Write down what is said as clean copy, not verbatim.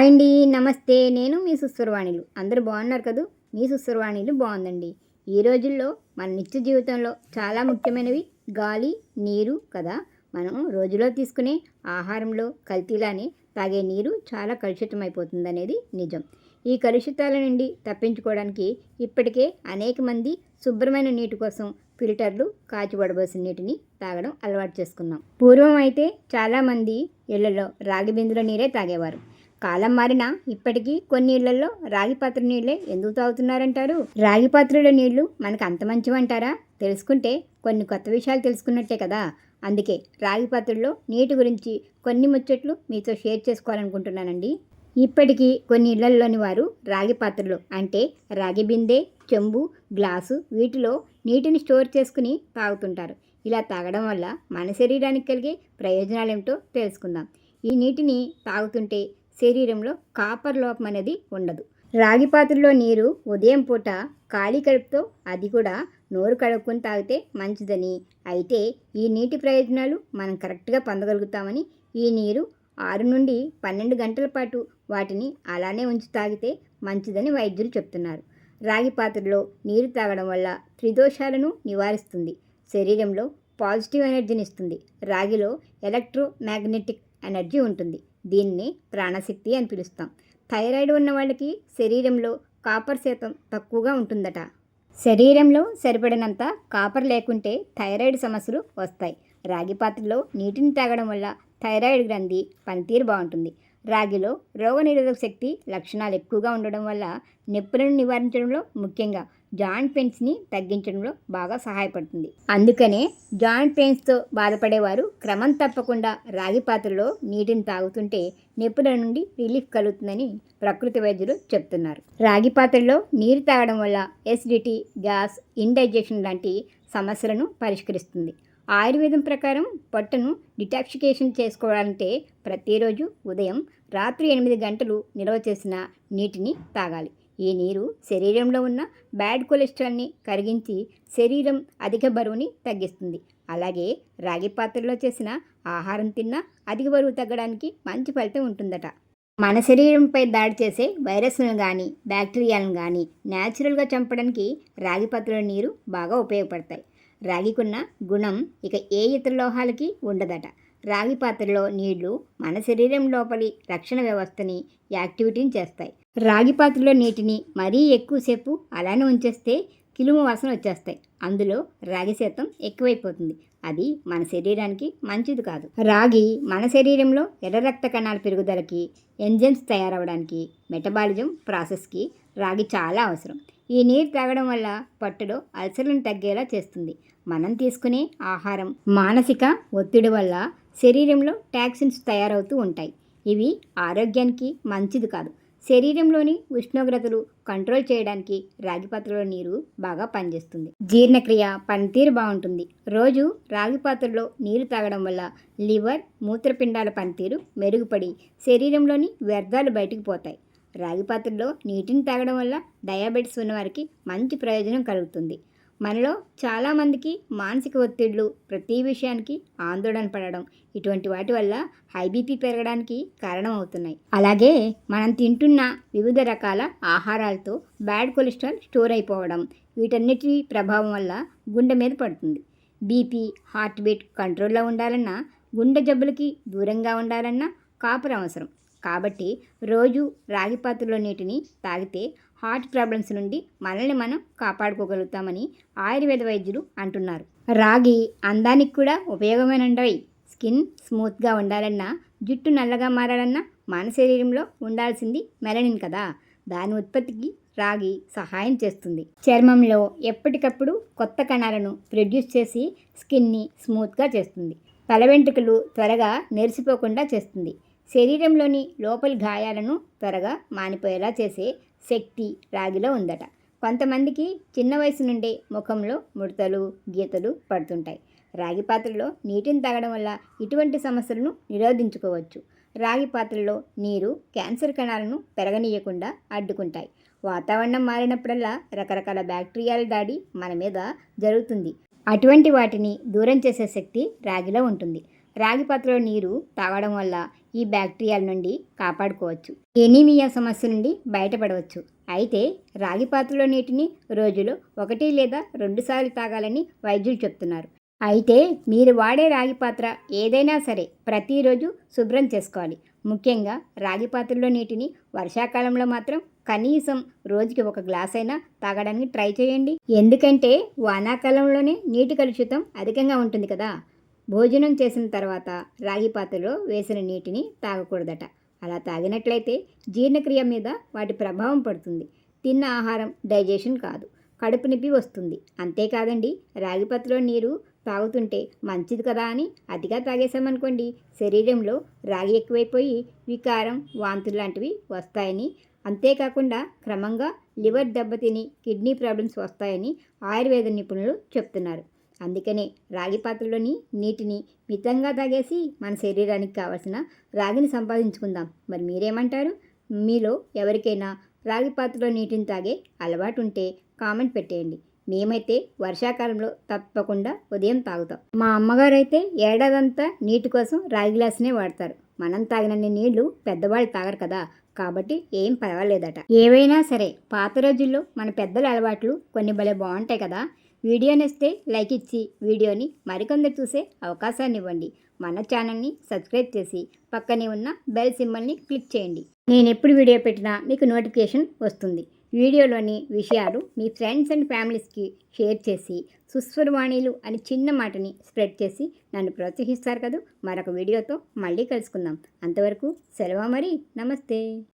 Hi అండి. నమస్తే. నేను మీ సుస్వరవాణిలు. అందరూ బాగున్నారు కదూ? మీ సుస్వరవాణిలు బాగుందండి. ఈ రోజుల్లో మన నిత్య జీవితంలో చాలా ముఖ్యమైనవి గాలి, నీరు కదా! మనం రోజులో తీసుకునే ఆహారంలో కల్తీలానే తాగే నీరు చాలా కలుషితమైపోతుందనేది నిజం. ఈ కలుషితాల నుండి తప్పించుకోవడానికి ఇప్పటికే అనేక మంది శుభ్రమైన నీటి కోసం ఫిల్టర్లు, కాచి వడబోసిన నీటిని తాగడం అలవాటు చేసుకున్నాం. పూర్వం అయితే చాలామంది ఇళ్లలో రాగి బిందెల నీరే తాగేవారు. కాలం మారినా ఇప్పటికీ కొన్ని ఇళ్లలో రాగి పాత్ర నీళ్ళే ఎందుకు తాగుతున్నారంటారు? రాగి పాత్రలో నీళ్లు మనకు అంత మంచివంటారా? తెలుసుకుంటే కొన్ని కొత్త విషయాలు తెలుసుకున్నట్టే కదా. అందుకే రాగి పాత్రలో నీటి గురించి కొన్ని ముచ్చట్లు మీతో షేర్ చేసుకోవాలనుకుంటున్నానండి. ఇప్పటికీ కొన్ని ఇళ్లలోని వారు రాగి పాత్రలు అంటే రాగి బిందె, చెంబు, గ్లాసు వీటిలో నీటిని స్టోర్ చేసుకుని తాగుతుంటారు. ఇలా తాగడం వల్ల మన శరీరానికి కలిగే ప్రయోజనాలేమిటో తెలుసుకుందాం. ఈ నీటిని తాగుతుంటే శరీరంలో కాపర్ లోపం అనేది ఉండదు. రాగి పాత్రలో నీరు ఉదయం పూట ఖాళీ కడుపుతో, అది కూడా నోరు కడుక్కొని తాగితే మంచిదని, అయితే ఈ నీటి ప్రయోజనాలు మనం కరెక్ట్గా పొందగలుగుతామని, ఈ నీరు 6 నుండి 12 గంటల పాటు వాటిని అలానే ఉంచి తాగితే మంచిదని వైద్యులు చెప్తున్నారు. రాగి పాత్రలో నీరు తాగడం వల్ల త్రిదోషాలను నివారిస్తుంది, శరీరంలో పాజిటివ్ ఎనర్జీని ఇస్తుంది. రాగిలో ఎలక్ట్రోమాగ్నెటిక్ ఎనర్జీ ఉంటుంది. దీన్ని ప్రాణశక్తి అని పిలుస్తాం. థైరాయిడ్ ఉన్న వాళ్ళకి శరీరంలో కాపర్ శాతం తక్కువగా ఉంటుందట. శరీరంలో సరిపడినంత కాపర్ లేకుంటే థైరాయిడ్ సమస్యలు వస్తాయి. రాగి పాత్రలో నీటిని తాగడం వల్ల థైరాయిడ్ గ్రంథి పనితీరు బాగుంటుంది. రాగిలో రోగనిరోధక శక్తి లక్షణాలు ఎక్కువగా ఉండడం వల్ల నొప్పులను నివారించడంలో, ముఖ్యంగా జాయింట్ పెయిన్స్ని తగ్గించడంలో బాగా సహాయపడుతుంది. అందుకనే జాయింట్ పెయిన్స్తో బాధపడేవారు క్రమం తప్పకుండా రాగి పాత్రలో నీటిని తాగుతుంటే నొప్పుల నుండి రిలీఫ్ కలుగుతుందని ప్రకృతి వైద్యులు చెప్తున్నారు. రాగి పాత్రలో నీరు తాగడం వల్ల ఎసిడిటీ, గ్యాస్, ఇండైజెషన్ లాంటి సమస్యలను పరిష్కరిస్తుంది. ఆయుర్వేదం ప్రకారం పొట్టను డిటాక్సికేషన్ చేసుకోవాలంటే ప్రతిరోజు ఉదయం, రాత్రి 8 గంటలు నిల్వ చేసిన నీటిని తాగాలి. ఈ నీరు శరీరంలో ఉన్న బ్యాడ్ కొలెస్ట్రాల్ని కరిగించి శరీరం అధిక బరువుని తగ్గిస్తుంది. అలాగే రాగి పాత్రలో చేసిన ఆహారం తిన్నా అధిక బరువు తగ్గడానికి మంచి ఫలితం ఉంటుందట. మన శరీరంపై దాడి చేసే వైరస్లను కానీ, బ్యాక్టీరియాలను కానీ న్యాచురల్గా చంపడానికి రాగి పాత్రలో నీరు బాగా ఉపయోగపడతాయి. రాగికున్న గుణం ఇక ఏ ఇతర లోహాలకి ఉండదట. రాగి పాత్రలో నీళ్లు మన శరీరం లోపలి రక్షణ వ్యవస్థని యాక్టివిటీని చేస్తాయి. రాగి పాత్రలో నీటిని మరీ ఎక్కువసేపు అలానే ఉంచేస్తే కిలుము వాసన వచ్చేస్తాయి. అందులో రాగి శాతం ఎక్కువైపోతుంది. అది మన శరీరానికి మంచిది కాదు. రాగి మన శరీరంలో ఎర్ర రక్త కణాల పెరుగుదలకి, ఎంజైమ్స్ తయారవడానికి, మెటబాలిజం ప్రాసెస్కి రాగి చాలా అవసరం. ఈ నీరు తాగడం వల్ల పొట్టలో అల్సర్లను తగ్గేలా చేస్తుంది. మనం తీసుకునే ఆహారం, మానసిక ఒత్తిడి వల్ల శరీరంలో టాక్సిన్స్ తయారవుతూ ఉంటాయి. ఇవి ఆరోగ్యానికి మంచిది కాదు. శరీరంలోని ఉష్ణోగ్రతలు కంట్రోల్ చేయడానికి రాగి పాత్రలో నీరు బాగా పనిచేస్తుంది. జీర్ణక్రియ పనితీరు బాగుంటుంది. రోజు రాగి పాత్రలో నీరు తాగడం వల్ల లివర్, మూత్రపిండాల పనితీరు మెరుగుపడి శరీరంలోని వ్యర్థాలు బయటకు పోతాయి. రాగి పాత్రలో నీటిని తాగడం వల్ల డయాబెటీస్ ఉన్నవారికి మంచి ప్రయోజనం కలుగుతుంది. మనలో చాలామందికి మానసిక ఒత్తిళ్లు, ప్రతి విషయానికి ఆందోళన పడడం, ఇటువంటి వాటి వల్ల హై బీపీ పెరగడానికి కారణం అవుతున్నాయి. అలాగే మనం తింటున్న వివిధ రకాల ఆహారాలతో బ్యాడ్ కొలెస్ట్రాల్ స్టోర్ అయిపోవడం, వీటన్నిటి ప్రభావం వల్ల గుండె మీద పడుతుంది. బీపీ, హార్ట్ బీట్ కంట్రోల్లో ఉండాలన్నా, గుండె జబ్బులకి దూరంగా ఉండాలన్నా కాపర్ అవసరం. కాబట్టి రోజు రాగి పాత్రలో నీటిని తాగితే హార్ట్ ప్రాబ్లమ్స్ నుండి మనల్ని మనం కాపాడుకోగలుగుతామని ఆయుర్వేద వైద్యులు అంటున్నారు. రాగి అందానికి కూడా ఉపయోగమేనండవి. స్కిన్ స్మూత్గా ఉండాలన్నా, జుట్టు నల్లగా మారాలన్నా మన శరీరంలో ఉండాల్సింది మెలనిన్ కదా. దాని ఉత్పత్తికి రాగి సహాయం చేస్తుంది. చర్మంలో ఎప్పటికప్పుడు కొత్త కణాలను ప్రొడ్యూస్ చేసి స్కిన్ని స్మూత్గా చేస్తుంది. తల వెంట్రుకలు త్వరగా నెరిసిపోకుండా చేస్తుంది. శరీరంలోని లోపలి గాయాలను త్వరగా మానిపోయేలా చేసే శక్తి రాగిలో ఉందట. కొంతమందికి చిన్న వయసు నుండే ముఖంలో ముడతలు, గీతలు పడుతుంటాయి. రాగి పాత్రలో నీటిని తాగడం వల్ల ఇటువంటి సమస్యలను నిరోధించుకోవచ్చు. రాగి పాత్రలో నీరు క్యాన్సర్ కణాలను పెరగనీయకుండా అడ్డుకుంటాయి. వాతావరణం మారినప్పుడల్లా రకరకాల బ్యాక్టీరియాల దాడి మన మీద జరుగుతుంది. అటువంటి వాటిని దూరం చేసే శక్తి రాగిలో ఉంటుంది. రాగి పాత్రలో నీరు తాగడం వల్ల ఈ బ్యాక్టీరియాల నుండి కాపాడుకోవచ్చు. ఎనీమియా సమస్య నుండి బయటపడవచ్చు. అయితే రాగి పాత్రలో నీటిని రోజులో 1 లేదా 2 సార్లు తాగాలని వైద్యులు చెప్తున్నారు. అయితే మీరు వాడే రాగి పాత్ర ఏదైనా సరే ప్రతిరోజు శుభ్రం చేసుకోవాలి. ముఖ్యంగా రాగి పాత్రలో నీటిని వర్షాకాలంలో మాత్రం కనీసం రోజుకి 1 గ్లాస్ అయినా తాగడానికి ట్రై చేయండి. ఎందుకంటే వానాకాలంలోనే నీటి కలుషితం అధికంగా ఉంటుంది కదా. భోజనం చేసిన తర్వాత రాగి పాత్రలో వేసిన నీటిని తాగకూడదట. అలా తాగినట్లయితే జీర్ణక్రియ మీద వాటి ప్రభావం పడుతుంది. తిన్న ఆహారం డైజెషన్ కాదు, కడుపు నొప్పి వస్తుంది. అంతేకాదండి, రాగి పాత్రలో నీరు తాగుతుంటే మంచిది కదా అని అతిగా తాగేసామనుకోండి, శరీరంలో రాగి ఎక్కువైపోయి వికారం, వాంతులు లాంటివి వస్తాయని, అంతేకాకుండా క్రమంగా లివర్ దెబ్బతిని కిడ్నీ ప్రాబ్లమ్స్ వస్తాయని ఆయుర్వేద నిపుణులు చెప్తున్నారు. అందుకనే రాగి పాత్రలోని నీటిని మితంగా తాగేసి మన శరీరానికి కావాల్సిన రాగిని సంపాదించుకుందాం. మరి మీరేమంటారు? మీలో ఎవరికైనా రాగి పాత్రలో నీటిని తాగే అలవాటు ఉంటే కామెంట్ పెట్టేయండి. మేమైతే వర్షాకాలంలో తప్పకుండా ఉదయం తాగుతాం. మా అమ్మగారు అయితే ఏడాదంతా నీటి కోసం రాగి గ్లాసునే వాడతారు. మనం తాగినన్ని నీళ్లు పెద్దవాళ్ళు తాగరు కదా, కాబట్టి ఏం పర్వాలేదట. ఏవైనా సరే పాత రోజుల్లో మన పెద్దల అలవాట్లు కొన్ని భలే బాగుంటాయి కదా. వీడియో నచ్చితే లైక్ ఇచ్చి వీడియోని మరికొందరు చూసే అవకాశాన్ని ఇవ్వండి. మన ఛానల్ని సబ్స్క్రైబ్ చేసి పక్కనే ఉన్న బెల్ సింబల్ని క్లిక్ చేయండి. నేను ఎప్పుడు వీడియో పెట్టినా మీకు నోటిఫికేషన్ వస్తుంది. వీడియోలోని విషయాలు మీ ఫ్రెండ్స్ అండ్ ఫ్యామిలీస్కి షేర్ చేసి సుస్వరవాణిలు అని చిన్న మాటని స్ప్రెడ్ చేసి నన్ను ప్రోత్సహిస్తారు కదా. మరొక వీడియోతో మళ్ళీ కలుసుకుందాం. అంతవరకు సెలవు మరి. నమస్తే.